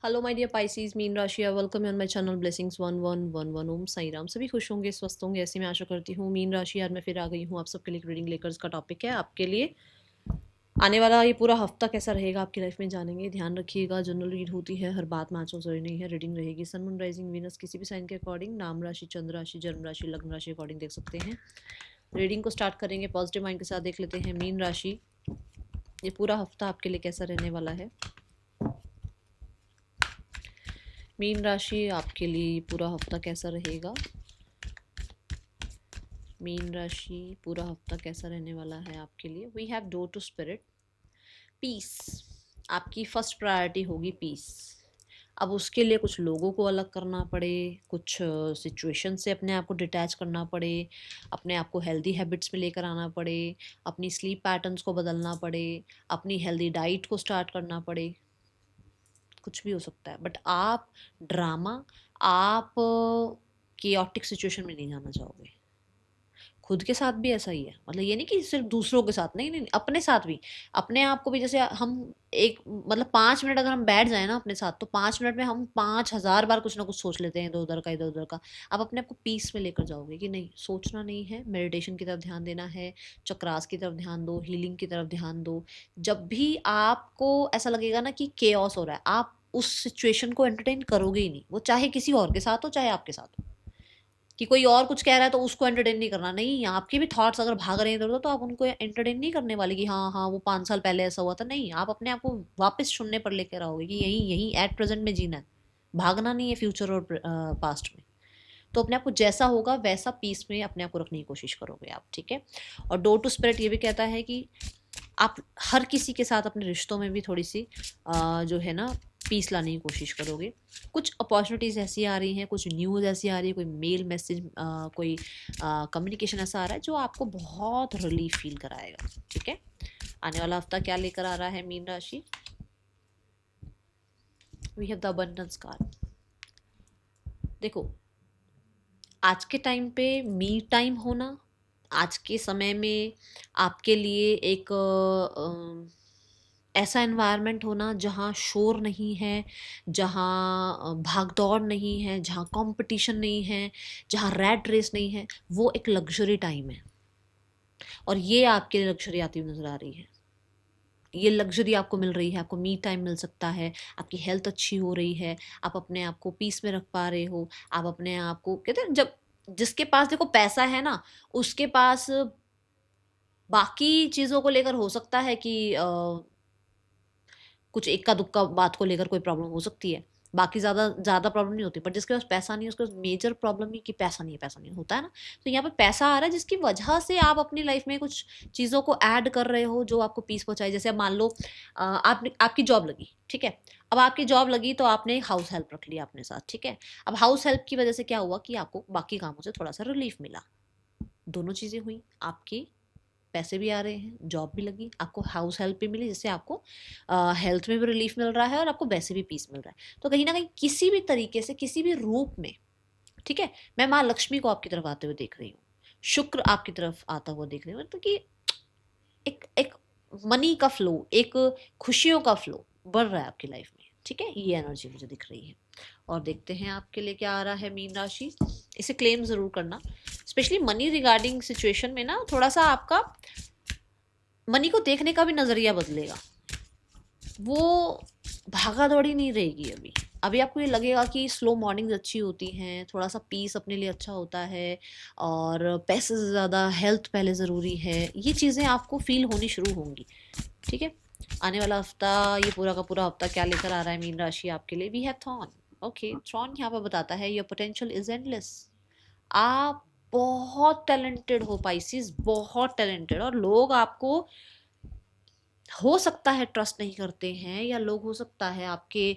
Hello my dear Pisces, मीन राशि, welcome on my channel blessings 1111। Om Sai Ram. सभी खुश होंगे, स्वस्थ होंगे, ऐसी मैं आशा करती हूँ। मीन राशि, आज मैं फिर आ गई हूँ आप सबके लिए रीडिंग लेकर। इसका टॉपिक है आपके लिए आने वाला ये पूरा हफ्ता कैसा रहेगा आपकी लाइफ में, जानेंगे। ध्यान रखिएगा, जनरल रीड होती है, हर बात मैच हो जरूरी नहीं है। रीडिंग रहेगी सन मून राइजिंग वीनस किसी भी साइन के अकॉर्डिंग, नाम राशि, चंद्र राशि, जन्म राशि, लग्न राशि अकॉर्डिंग देख सकते हैं। रीडिंग को स्टार्ट करेंगे पॉजिटिव माइंड के साथ। देख लेते हैं मीन राशि, ये पूरा हफ्ता आपके लिए कैसा रहने वाला है। मीन राशि, आपके लिए पूरा हफ्ता कैसा रहेगा। मीन राशि, पूरा हफ्ता कैसा रहने वाला है आपके लिए। We have door to spirit. Peace आपकी फर्स्ट प्रायोरिटी होगी, पीस। अब उसके लिए कुछ लोगों को अलग करना पड़े, कुछ सिचुएशन से अपने आप को डिटैच करना पड़े, अपने आप को हेल्दी हैबिट्स में लेकर आना पड़े, अपनी स्लीप पैटर्न्स को बदलना पड़े, अपनी हेल्दी डाइट को स्टार्ट करना पड़े। कुछ भी हो सकता है, बट आप ड्रामा, आप केओटिक सिचुएशन में नहीं जाना चाहोगे। खुद के साथ भी ऐसा ही है, मतलब ये नहीं कि सिर्फ दूसरों के साथ, नहीं नहीं, अपने साथ भी। अपने आप को भी, जैसे हम एक मतलब 5 मिनट अगर हम बैठ जाए ना अपने साथ, तो 5 मिनट में हम 5,000 बार कुछ ना कुछ सोच लेते हैं, इधर उधर का इधर उधर का। आप अपने आप को पीस में लेकर जाओगे कि नहीं, सोचना नहीं है, मेडिटेशन की तरफ ध्यान देना है, चक्रास की तरफ ध्यान दो, हीलिंग की तरफ ध्यान दो। जब भी आपको ऐसा लगेगा ना कि केओस हो रहा है, आप उस सिचुएशन को एंटरटेन करोगे ही नहीं, वो चाहे किसी और के साथ हो चाहे आपके साथ हो। कि कोई और कुछ कह रहा है तो उसको एंटरटेन नहीं करना, नहीं, आपके भी थॉट्स अगर भाग रहे हैं इधर उधर, तो आप उनको एंटरटेन नहीं करने वाले कि हाँ हाँ वो 5 साल पहले ऐसा हुआ था। नहीं, आप अपने आप को वापस शून्य पर लेकर आओगे कि यही यही एट प्रेजेंट में जीना है, भागना नहीं है फ्यूचर और पास्ट में। तो अपने आप को जैसा होगा वैसा पीस में अपने आप को रखने की कोशिश करोगे आप, ठीक है। और डोर टू स्पिरिट ये भी कहता है कि आप हर किसी के साथ अपने रिश्तों में भी थोड़ी सी जो है ना, पीस लाने की कोशिश करोगे। कुछ अपॉर्चुनिटीज़ ऐसी आ रही हैं, कुछ न्यूज़ ऐसी आ रही है, कोई मेल मैसेज, कोई कम्युनिकेशन ऐसा आ रहा है जो आपको बहुत रिलीफ फील कराएगा, ठीक है। आने वाला हफ्ता क्या लेकर आ रहा है मीन राशि। We have the abundance card. देखो, आज के टाइम पे मी टाइम होना, आज के समय में आपके लिए एक ऐसा एनवायरनमेंट होना जहाँ शोर नहीं है, जहाँ भागदौड़ नहीं है, जहाँ कंपटीशन नहीं है, जहाँ रैट रेस नहीं है, वो एक लग्जरी टाइम है। और ये आपके लिए लग्जरी आती हुई नजर आ रही है। ये लग्जरी आपको मिल रही है, आपको मी टाइम मिल सकता है, आपकी हेल्थ अच्छी हो रही है, आप अपने आप को पीस में रख पा रहे हो। आप अपने आप को, कहते हैं जब जिसके पास देखो पैसा है ना, उसके पास बाकी चीज़ों को लेकर हो सकता है कि कुछ इक्का दुक्का बात को लेकर कोई प्रॉब्लम हो सकती है, बाकी ज़्यादा ज़्यादा प्रॉब्लम नहीं होती। पर जिसके पास पैसा नहीं है उसके पास मेजर प्रॉब्लम ही कि पैसा नहीं है, पैसा नहीं होता है ना। तो यहाँ पे पैसा आ रहा है जिसकी वजह से आप अपनी लाइफ में कुछ चीज़ों को ऐड कर रहे हो जो आपको पीस पहुंचाए। जैसे अब मान लो आपने, आपकी जॉब लगी, ठीक है। अब आपकी जॉब लगी तो आपने एक हाउस हेल्प रख लिया अपने साथ, ठीक है। अब हाउस हेल्प की वजह से क्या हुआ कि आपको बाकी कामों से थोड़ा सा रिलीफ मिला। दोनों चीज़ें हुई, आपकी पैसे भी आ रहे हैं, जॉब भी लगी, आपको हाउस हेल्प भी मिली, जिससे आपको हेल्थ में भी रिलीफ मिल रहा है और आपको वैसे भी पीस मिल रहा है। तो कहीं ना कहीं किसी भी तरीके से, किसी भी रूप में, ठीक है। मैं माँ लक्ष्मी को आपकी तरफ आते हुए देख रही हूँ, शुक्र आपकी तरफ आता हुआ देख रही हूँ, तो कि एक एक मनी का फ्लो, एक खुशियों का फ्लो बढ़ रहा है आपकी लाइफ में, ठीक है। ये एनर्जी मुझे दिख रही है। और देखते हैं आपके लिए क्या आ रहा है मीन राशि। इसे क्लेम जरूर करना, स्पेशली मनी रिगार्डिंग सिचुएशन में ना, थोड़ा सा आपका मनी को देखने का भी नजरिया बदलेगा। वो भागा दौड़ी नहीं रहेगी। अभी अभी आपको ये लगेगा कि स्लो मॉर्निंग्स अच्छी होती हैं, थोड़ा सा पीस अपने लिए अच्छा होता है, और पैसे से ज़्यादा हेल्थ पहले ज़रूरी है। ये चीज़ें आपको फील होनी शुरू होंगी, ठीक है। आने वाला हफ्ता, ये पूरा का पूरा हफ्ता क्या लेकर आ रहा है मीन राशि आपके लिए। We have thorn. Okay, throne यहाँ पर बताता है योर पोटेंशियल इज एंडलेस। आप बहुत टैलेंटेड हो पाइसिस, बहुत टैलेंटेड। और लोग आपको हो सकता है ट्रस्ट नहीं करते हैं, या लोग हो सकता है आपके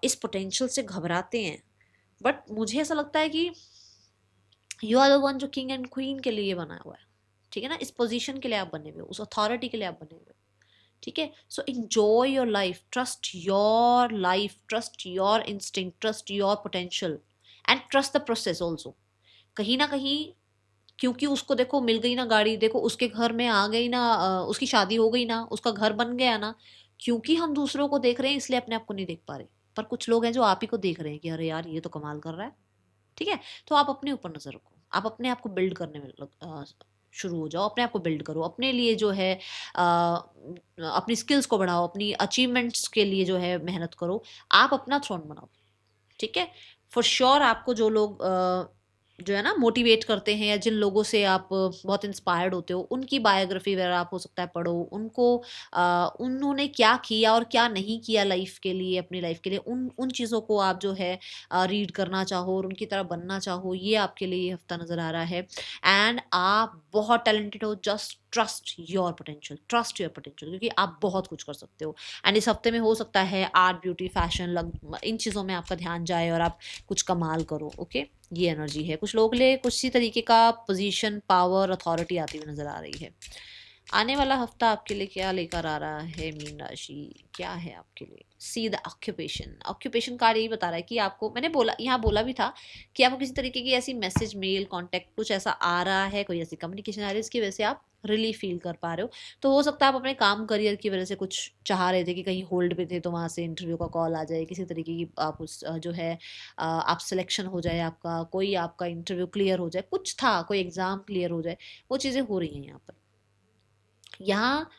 इस पोटेंशियल से घबराते हैं। बट मुझे ऐसा लगता है कि यू आर द वन जो किंग एंड क्वीन के लिए बना हुआ है, ठीक है ना। इस पोजीशन के लिए आप बने हुए हो, उस अथॉरिटी के लिए आप बने हुए हो, ठीक है। सो enjoy your life, trust your instinct, trust your potential, and trust the process also. कहीं ना कहीं, क्योंकि उसको देखो मिल गई ना गाड़ी, देखो उसके घर में आ गई ना, उसकी शादी हो गई ना, उसका घर बन गया ना। क्योंकि हम दूसरों को देख रहे हैं इसलिए अपने आप को नहीं देख पा रहे। पर कुछ लोग हैं जो आप ही को देख रहे हैं कि अरे यार ये तो कमाल कर रहा है, ठीक है। तो आप अपने ऊपर नजर रखो, आप अपने आप को बिल्ड करने में शुरू हो जाओ, अपने आप को बिल्ड करो, अपने लिए जो है अपनी स्किल्स को बढ़ाओ, अपनी अचीवमेंट्स के लिए जो है मेहनत करो, आप अपना थ्रोन बनाओ, ठीक है। फॉर श्योर आपको जो लोग जो है ना मोटिवेट करते हैं, या जिन लोगों से आप बहुत इंस्पायर्ड होते हो, उनकी बायोग्राफी वगैरह आप हो सकता है पढ़ो, उनको उन्होंने क्या किया और क्या नहीं किया लाइफ के लिए, अपनी लाइफ के लिए, उन उन चीज़ों को आप जो है रीड करना चाहो और उनकी तरह बनना चाहो, ये आपके लिए ये हफ्ता नज़र आ रहा है। एंड आप बहुत टैलेंटेड हो, just trust your potential, trust your potential, क्योंकि आप बहुत कुछ कर सकते हो। एंड इस हफ्ते में हो सकता है आर्ट, ब्यूटी, फैशन, इन चीज़ों में आपका ध्यान जाए और आप कुछ कमाल करो, ओके। ये एनर्जी है कुछ लोगों के लिए, कुछ इसी तरीके का पोजीशन, पावर, अथॉरिटी आती हुई नजर आ रही है। आने वाला हफ्ता आपके लिए क्या लेकर आ रहा है मीन राशि, क्या है आपके लिए? See the occupation, occupation card यही बता रहा है कि आपको, मैंने बोला यहाँ बोला भी था कि आपको किसी तरीके की ऐसी मैसेज, मेल, कांटेक्ट कुछ ऐसा आ रहा है, कोई ऐसी कम्युनिकेशन आ रही है जिसकी वजह से आप रिलीफ फील कर पा रहे हो। तो हो सकता है आप अपने काम, करियर की वजह से कुछ चाह रहे थे कि कहीं होल्ड पे थे, तो वहाँ से इंटरव्यू का कॉल आ जाए, किसी तरीके की आप उस जो है आप सिलेक्शन हो जाए, आपका कोई आपका इंटरव्यू क्लियर हो जाए, कुछ था, कोई एग्जाम क्लियर हो जाए, वो चीज़ें हो रही हैं यहाँ पर। यहाँ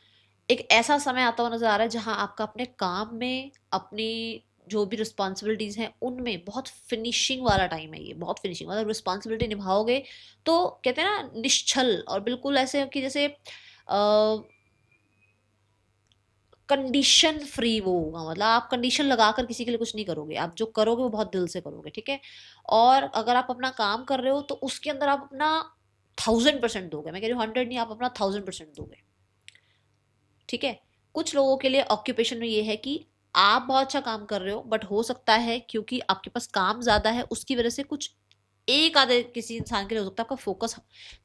एक ऐसा समय आता हुआ नजर आ रहा है जहां आपका अपने काम में, अपनी जो भी रिस्पॉन्सिबिलिटीज हैं उनमें बहुत फिनिशिंग वाला टाइम है, ये बहुत फिनिशिंग, मतलब रिस्पॉन्सिबिलिटी निभाओगे तो कहते हैं ना निश्चल, और बिल्कुल ऐसे कि जैसे कंडीशन फ्री वो होगा, मतलब आप कंडीशन लगाकर किसी के लिए कुछ नहीं करोगे, आप जो करोगे वो बहुत दिल से करोगे, ठीक है। और अगर आप अपना काम कर रहे हो तो उसके अंदर आप अपना 1000% दोगे, मैं कह रही हूँ 100 नहीं, आप अपना 1000% दोगे, ठीक है। कुछ लोगों के लिए ऑक्यूपेशन में ये है कि आप बहुत अच्छा काम कर रहे हो, बट हो सकता है क्योंकि आपके पास काम ज्यादा है उसकी वजह से कुछ एक आधे किसी इंसान के लिए हो सकता है आपका फोकस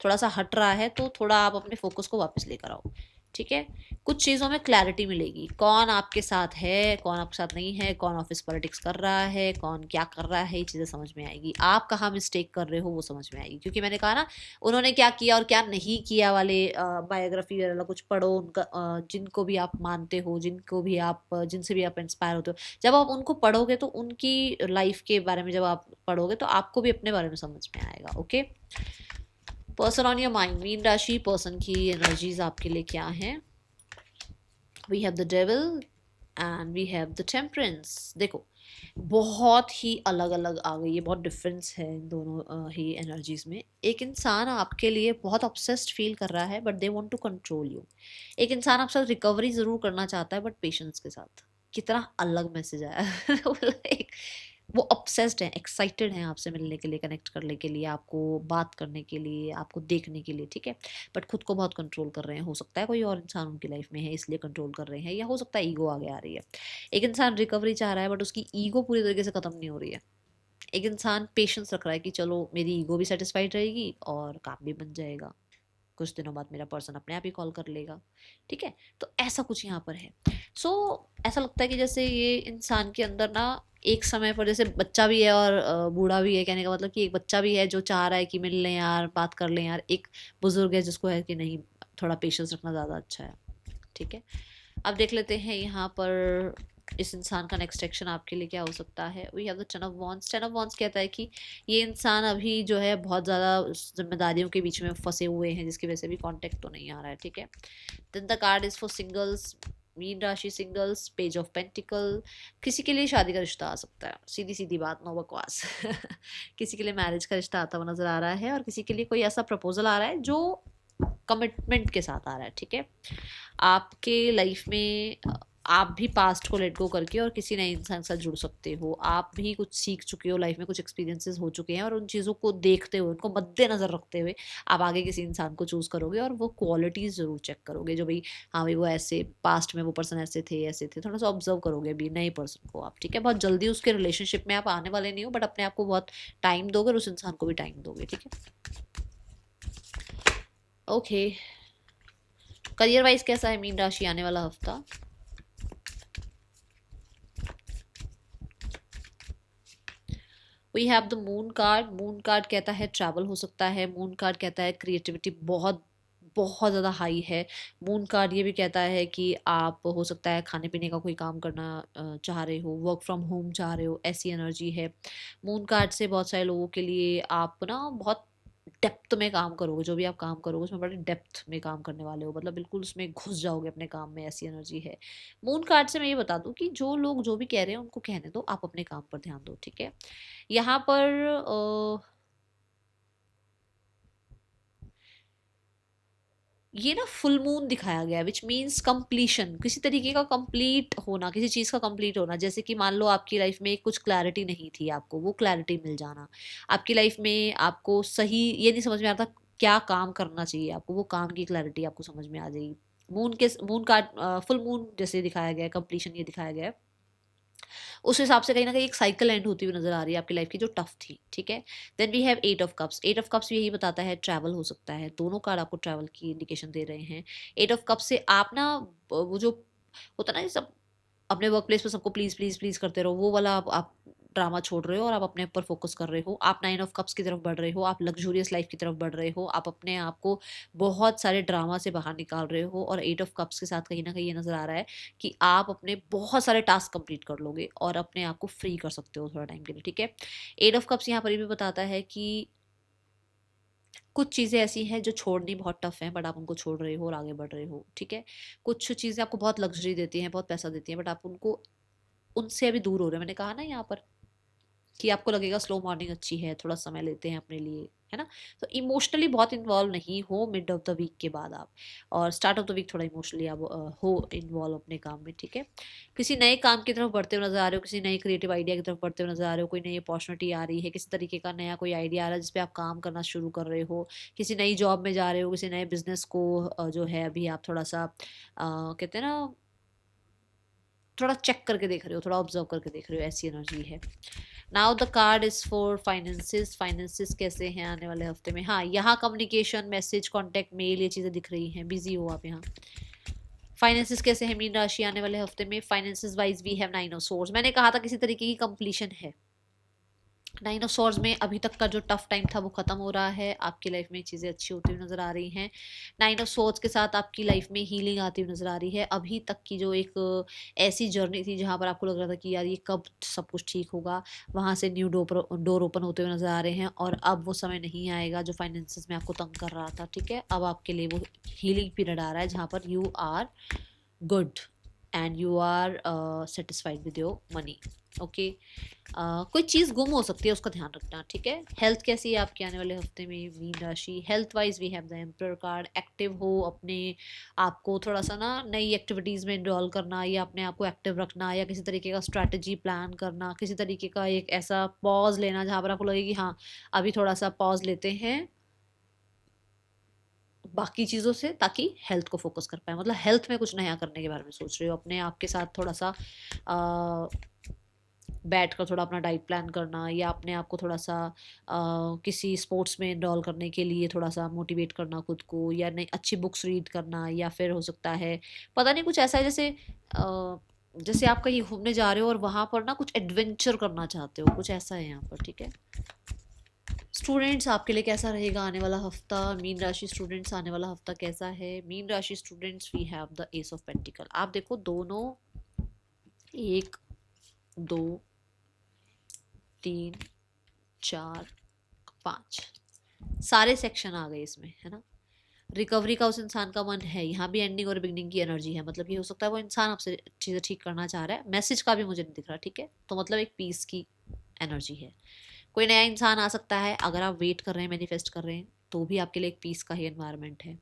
थोड़ा सा हट रहा है, तो थोड़ा आप अपने फोकस को वापस लेकर आओ, ठीक है। कुछ चीज़ों में क्लैरिटी मिलेगी, कौन आपके साथ है, कौन आपके साथ नहीं है, कौन ऑफिस पॉलिटिक्स कर रहा है, कौन क्या कर रहा है, ये चीज़ें समझ में आएगी। आप कहाँ मिस्टेक कर रहे हो वो समझ में आएगी, क्योंकि मैंने कहा ना उन्होंने क्या किया और क्या नहीं किया वाले बायोग्राफी वगैरह कुछ पढ़ो, उनका जिनको भी आप मानते हो, जिनको भी आप जिनसे भी आप इंस्पायर होते हो, जब आप उनको पढ़ोगे तो उनकी लाइफ के बारे में जब आप पढ़ोगे तो आपको भी अपने बारे में समझ में आएगा, okay. Person on your mind, मीन राशि, पर्सन की एनर्जीज आपके लिए क्या है? We have the devil and we have the temperance. देखो बहुत ही अलग अलग आ गई है, बहुत डिफरेंस है इन दोनों ही एनर्जीज में। एक इंसान आपके लिए बहुत ऑब्सेस्ड फील कर रहा है but they want to control you. एक इंसान आपसे रिकवरी जरूर करना चाहता है बट पेशेंस के साथ। कितना अलग मैसेज आया like, वो ऑब्सेस्ड है, एक्साइटेड हैं आपसे मिलने के लिए, कनेक्ट करने के लिए, आपको बात करने के लिए, आपको देखने के लिए, ठीक है। बट खुद को बहुत कंट्रोल कर रहे हैं, हो सकता है कोई और इंसान उनकी लाइफ में है इसलिए कंट्रोल कर रहे हैं, या हो सकता है ईगो आगे आ रही है। एक इंसान रिकवरी चाह रहा है बट उसकी ईगो पूरी तरीके से खत्म नहीं हो रही है। एक इंसान पेशेंस रख रहा है कि चलो मेरी ईगो भी सेटिस्फाइड रहेगी और काम भी बन जाएगा, कुछ दिनों बाद मेरा पर्सन अपने आप ही कॉल कर लेगा, ठीक है। तो ऐसा कुछ यहाँ पर है। सो ऐसा लगता है कि जैसे ये इंसान के अंदर ना एक समय पर जैसे बच्चा भी है और बूढ़ा भी है, कहने का मतलब कि एक बच्चा भी है जो चाह रहा है कि मिल लें यार, बात कर लें यार, एक बुजुर्ग है जिसको है कि नहीं थोड़ा पेशेंस रखना ज़्यादा अच्छा है, ठीक है। अब देख लेते हैं यहाँ पर इस इंसान का नेक्स्ट एक्शन आपके लिए क्या हो सकता है। We have the ten of wands. Ten of wands कहता है कि ये इंसान अभी जो है बहुत ज़्यादा जिम्मेदारियों के बीच में फंसे हुए हैं जिसकी वजह से भी कांटेक्ट तो नहीं आ रहा है, ठीक है। Then the card is for singles, मीन राशि सिंगल्स, पेज ऑफ पेंटिकल। किसी के लिए शादी का रिश्ता आ सकता है, सीधी सीधी बात, नो बकवास किसी के लिए मैरिज का रिश्ता आता हुआ नजर आ रहा है और किसी के लिए कोई ऐसा प्रपोजल आ रहा है जो कमिटमेंट के साथ आ रहा है, ठीक है। आपके लाइफ में आप भी पास्ट को लेट गो करके और किसी नए इंसान के साथ जुड़ सकते हो। आप भी कुछ सीख चुके हो लाइफ में, कुछ एक्सपीरियंसेस हो चुके हैं और उन चीज़ों को देखते हुए, उनको मद्देनजर रखते हुए आप आगे किसी इंसान को चूज़ करोगे और वो क्वालिटीज़ ज़रूर चेक करोगे जो भाई हाँ भाई वो ऐसे पास्ट में वो पर्सन ऐसे थे, थोड़ा सा ऑब्जर्व करोगे भी नए पर्सन को आप, ठीक है। बहुत जल्दी उसके रिलेशनशिप में आप आने वाले नहीं हो बट अपने आप को बहुत टाइम दोगे और उस इंसान को भी टाइम दोगे, ठीक है। ओके, करियर वाइज कैसा है मीन राशि आने वाला हफ्ता? We have the moon card. Moon card कहता है ट्रैवल हो सकता है, मून कार्ड कहता है क्रिएटिविटी बहुत बहुत ज़्यादा हाई है। मून कार्ड ये भी कहता है कि आप हो सकता है खाने पीने का कोई काम करना चाह रहे हो, वर्क फ्रॉम होम चाह रहे हो, ऐसी एनर्जी है। मून कार्ड से बहुत सारे लोगों के लिए आप ना बहुत डेप्थ में काम करोगे, जो भी आप काम करोगे उसमें बड़ी डेप्थ में काम करने वाले हो, मतलब बिल्कुल उसमें घुस जाओगे अपने काम में, ऐसी एनर्जी है। मून कार्ड से मैं ये बता दूं कि जो लोग जो भी कह रहे हैं उनको कहने दो, आप अपने काम पर ध्यान दो, ठीक है। यहाँ पर ये ना फुल मून दिखाया गया है, विच मीन्स कंप्लीशन, किसी तरीके का कंप्लीट होना, किसी चीज़ का कंप्लीट होना। जैसे कि मान लो आपकी लाइफ में कुछ क्लैरिटी नहीं थी, आपको वो क्लैरिटी मिल जाना। आपकी लाइफ में आपको सही ये नहीं समझ में आता क्या काम करना चाहिए आपको, वो काम की क्लैरिटी आपको समझ में आ जाएगी। मून का फुल मून जैसे दिखाया गया है, कंप्लीशन ये दिखाया गया है, उस हिसाब से कहीं ना कहीं एक साइकिल एंड होती हुई नजर आ रही है आपकी लाइफ की, जो टफ थी, ठीक है। Then we have eight of cups. Eight of cups यही बताता है ट्रैवल हो सकता है, दोनों कार्ड आपको ट्रैवल की इंडिकेशन दे रहे हैं। एट ऑफ कप्स से आप ना वो जो होता ना ये सब अपने वर्क प्लेस पर सबको प्लीज प्लीज प्लीज करते रहो, वो वाला आप ड्रामा छोड़ रहे हो और आप अपने ऊपर फोकस कर रहे हो। आप नाइन ऑफ कप्स की तरफ बढ़ रहे हो, आप लग्जूरियस लाइफ की तरफ बढ़ रहे हो, आप अपने आप को बहुत सारे ड्रामा से बाहर निकाल रहे हो। और एट ऑफ कप्स के साथ कहीं ना कहीं ये नजर आ रहा है कि आप अपने बहुत सारे टास्क कंप्लीट कर लोगे और अपने आप को फ्री कर सकते हो थोड़ा टाइम के लिए, ठीक है। एट ऑफ कप्स यहाँ पर ये भी बताता है कि कुछ चीज़ें ऐसी हैं जो छोड़नी बहुत टफ हैं, बट आप उनको छोड़ रहे हो और आगे बढ़ रहे हो, ठीक है। कुछ चीज़ें आपको बहुत लग्जरी देती हैं, बहुत पैसा देती हैं, बट आप उनको उनसे अभी दूर हो रहे हैं। मैंने कहा ना यहाँ पर कि आपको लगेगा स्लो मॉर्निंग अच्छी है, थोड़ा समय लेते हैं अपने लिए, है ना। तो इमोशनली बहुत इन्वॉल्व नहीं हो मिड ऑफ द वीक के बाद आप, और स्टार्ट ऑफ द वीक थोड़ा इमोशनली आप हो इन्वॉल्व अपने काम में, ठीक है। किसी नए काम की तरफ बढ़ते हुए नजर आ रहे हो, किसी नई क्रिएटिव आइडिया की तरफ बढ़ते हुए नजर आ रहे हो, कोई नई अपॉर्चुनिटी आ रही है, किसी तरीके का नया कोई आइडिया आ रहा है जिसपे आप काम करना शुरू कर रहे हो, किसी नई जॉब में जा रहे हो, किसी नए बिजनेस को जो है अभी आप थोड़ा सा कहते हैं ना, थोड़ा चेक करके देख रहे हो, थोड़ा ऑब्जर्व करके देख रहे हो, ऐसी एनर्जी है। Now the card is for finances. Finances कैसे हैं आने वाले हफ्ते में? हाँ, यहाँ कम्युनिकेशन, मैसेज, कॉन्टेक्ट, मेल, ये चीज़ें दिख रही हैं, बिजी हो आप यहाँ। फाइनेंसिस कैसे है मीन राशि आने वाले हफ्ते में? Finances wise we have nine of swords. मैंने कहा था किसी तरीके की कंप्लीशन है। नाइन ऑफ सॉर्ड्स में अभी तक का जो टफ टाइम था वो खत्म हो रहा है, आपकी लाइफ में चीज़ें अच्छी होती हुई नजर आ रही हैं। नाइन ऑफ सॉर्ड्स के साथ आपकी लाइफ में हीलिंग आती हुई नजर आ रही है। अभी तक की जो एक ऐसी जर्नी थी जहाँ पर आपको लग रहा था कि यार ये कब सब कुछ ठीक होगा, वहाँ से न्यू डोर ओपन होते हुए नजर आ रहे हैं। और अब वो समय नहीं आएगा जो फाइनेंसिस में आपको तंग कर रहा था, ठीक है। अब आपके लिए वो हीलिंग पीरियड आ रहा है जहाँ पर you are good and you are satisfied with your money, okay. कोई चीज़ गुम हो सकती है, उसका ध्यान रखना, ठीक है। हेल्थ कैसी है आपके आने वाले हफ्ते में मीन राशि? Health wise we have the emperor card. Active हो, अपने आपको थोड़ा सा ना नई एक्टिविटीज़ में इन्वॉल्व करना, या अपने आप को एक्टिव रखना, या किसी तरीके का स्ट्रैटेजी प्लान करना, किसी तरीके का एक ऐसा पॉज लेना जहाँ पर आपको लगे कि हाँ अभी थोड़ा सा पॉज लेते हैं बाकी चीज़ों से, ताकि हेल्थ को फोकस कर पाए। मतलब हेल्थ में कुछ नया करने के बारे में सोच रहे हो, अपने आप के साथ थोड़ा सा बैठ कर थोड़ा अपना डाइट प्लान करना, या अपने आप को थोड़ा सा किसी स्पोर्ट्स में इनरोल करने के लिए थोड़ा सा मोटिवेट करना खुद को, या नई अच्छी बुक्स रीड करना, या फिर हो सकता है पता नहीं कुछ ऐसा है जैसे जैसे आप कहीं घूमने जा रहे हो और वहाँ पर ना कुछ एडवेंचर करना चाहते हो, कुछ ऐसा है यहाँ पर, ठीक है। स्टूडेंट्स आपके लिए कैसा रहेगा आने वाला हफ्ता? मीन राशि स्टूडेंट्स आने वाला हफ्ता कैसा है? मीन राशि students we have the ace of pentacle. आप देखो दोनों, एक, दो, तीन, चार, पाँच, सारे सेक्शन आ गए इसमें, है ना। रिकवरी का उस इंसान का मन है, यहाँ भी एंडिंग और बिगनिंग की एनर्जी है। मतलब ये हो सकता है वो इंसान आपसे चीज़ें ठीक करना चाह रहा है। मैसेज का भी मुझे नहीं दिख रहा, ठीक है। तो मतलब एक पीस की एनर्जी है। कोई नया इंसान आ सकता है, अगर आप वेट कर रहे हैं, मैनिफेस्ट कर रहे हैं, तो भी आपके लिए एक पीस का ही एनवायरनमेंट है।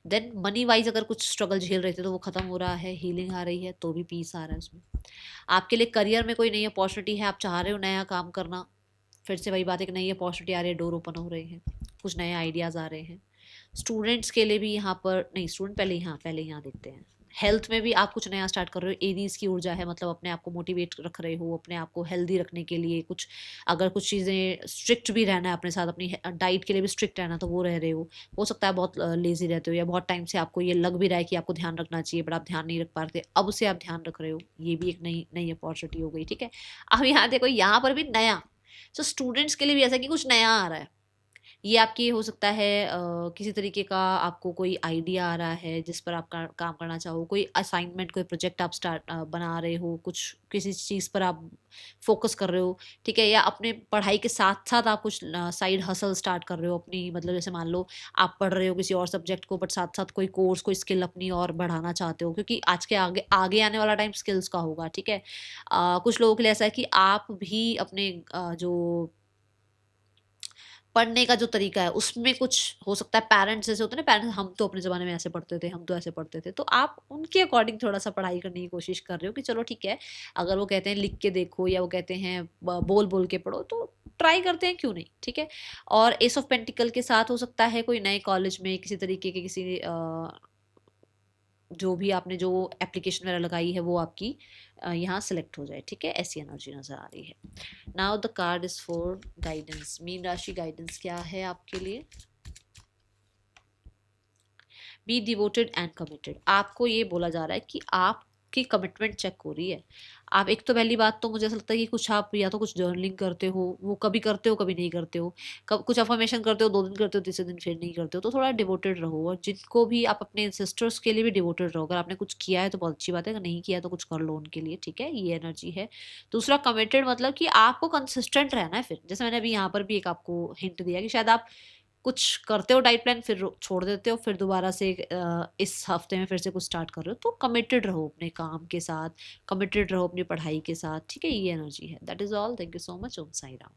देन मनी वाइज अगर कुछ स्ट्रगल झेल रहे थे तो वो खत्म हो रहा है, हीलिंग आ रही है, तो भी पीस आ रहा है उसमें। आपके लिए करियर में कोई नई अपॉर्चुनिटी है, आप चाह रहे हो नया काम करना, फिर से वही बात है कि नई अपॉर्चुनिटी आ रही है, डोर ओपन हो रहे हैं, कुछ नए आइडियाज़ आ रहे हैं। स्टूडेंट्स के लिए भी यहाँ पर नहीं, स्टूडेंट पहले यहाँ देखते हैं। हेल्थ में भी आप कुछ नया स्टार्ट कर रहे हो, एरीज की ऊर्जा है, मतलब अपने आप को मोटिवेट रख रहे हो, अपने आप को हेल्दी रखने के लिए कुछ, अगर कुछ चीज़ें स्ट्रिक्ट भी रहना है अपने साथ, अपनी डाइट के लिए भी स्ट्रिक्ट रहना, तो वो रह रहे हो सकता है बहुत लेजी रहते हो, या बहुत टाइम से आपको ये लग भी रहा है कि आपको ध्यान रखना चाहिए बट आप ध्यान नहीं रख पा रहे थे, अब उसे आप ध्यान रख रहे हो, ये भी एक नई नई अपॉर्चुनिटी हो गई, ठीक है। अब यहाँ देखो यहाँ पर भी नया, तो स्टूडेंट्स के लिए भी ऐसा कि कुछ नया आ रहा है, ये आपकी हो सकता है किसी तरीके का आपको कोई आइडिया आ रहा है जिस पर आप काम करना चाहो, कोई असाइनमेंट, कोई प्रोजेक्ट आप बना रहे हो, कुछ किसी चीज़ पर आप फोकस कर रहे हो, ठीक है, या अपने पढ़ाई के साथ साथ आप कुछ साइड हसल स्टार्ट कर रहे हो अपनी, मतलब जैसे मान लो आप पढ़ रहे हो किसी और सब्जेक्ट को, बट साथ साथ कोई कोर्स, कोई स्किल अपनी और बढ़ाना चाहते हो, क्योंकि आज के आगे आगे आने वाला टाइम स्किल्स का होगा, ठीक है। कुछ लोगों के लिए ऐसा है कि आप भी अपने जो पढ़ने का जो तरीका है उसमें कुछ हो सकता है, पेरेंट्स जैसे होते हैं ना, पेरेंट्स हम तो अपने ज़माने में ऐसे पढ़ते थे, हम तो ऐसे पढ़ते थे, तो आप उनके अकॉर्डिंग थोड़ा सा पढ़ाई करने की कोशिश कर रहे हो कि चलो ठीक है, अगर वो कहते हैं लिख के देखो या वो कहते हैं बोल बोल के पढ़ो, तो ट्राई करते हैं, क्यों नहीं, ठीक है। और एस ऑफ पेंटिकल के साथ हो सकता है कोई नए कॉलेज में किसी तरीके के किसी जो भी आपने जो एप्लीकेशन वगैरह लगाई है वो आपकी यहाँ सेलेक्ट हो जाए, ठीक है, ऐसी एनर्जी नजर आ रही है। Now the card is for guidance. मीन राशि गाइडेंस क्या है आपके लिए? Be devoted and committed. आपको ये बोला जा रहा है कि आपकी कमिटमेंट चेक हो रही है। आप, एक तो पहली बात तो मुझे ऐसा लगता है कि कुछ आप या तो कुछ जर्नलिंग करते हो, वो कभी करते हो कभी नहीं करते हो, कब कुछ अफर्मेशन करते हो, 2 दिन करते हो, तीसरे दिन फिर नहीं करते हो, तो थोड़ा डिवोटेड रहो। और जिनको भी आप अपने सिस्टर्स के लिए भी डिवोटेड रहो, अगर आपने कुछ किया है तो बहुत अच्छी बात है, अगर नहीं किया तो कुछ कर लो उनके लिए, ठीक है, ये एनर्जी है। दूसरा कमिटेड, मतलब कि आपको कंसिस्टेंट रहना है। फिर जैसे मैंने अभी यहाँ पर भी एक आपको हिंट दिया कि शायद आप कुछ करते हो डाइट प्लान, फिर छोड़ देते हो, फिर दोबारा से इस हफ्ते में फिर से कुछ स्टार्ट कर रहे हो, तो कमिटेड रहो अपने काम के साथ, कमिटेड रहो अपनी पढ़ाई के साथ, ठीक है, ये एनर्जी है। That is all. Thank you so much. ओम साई राम।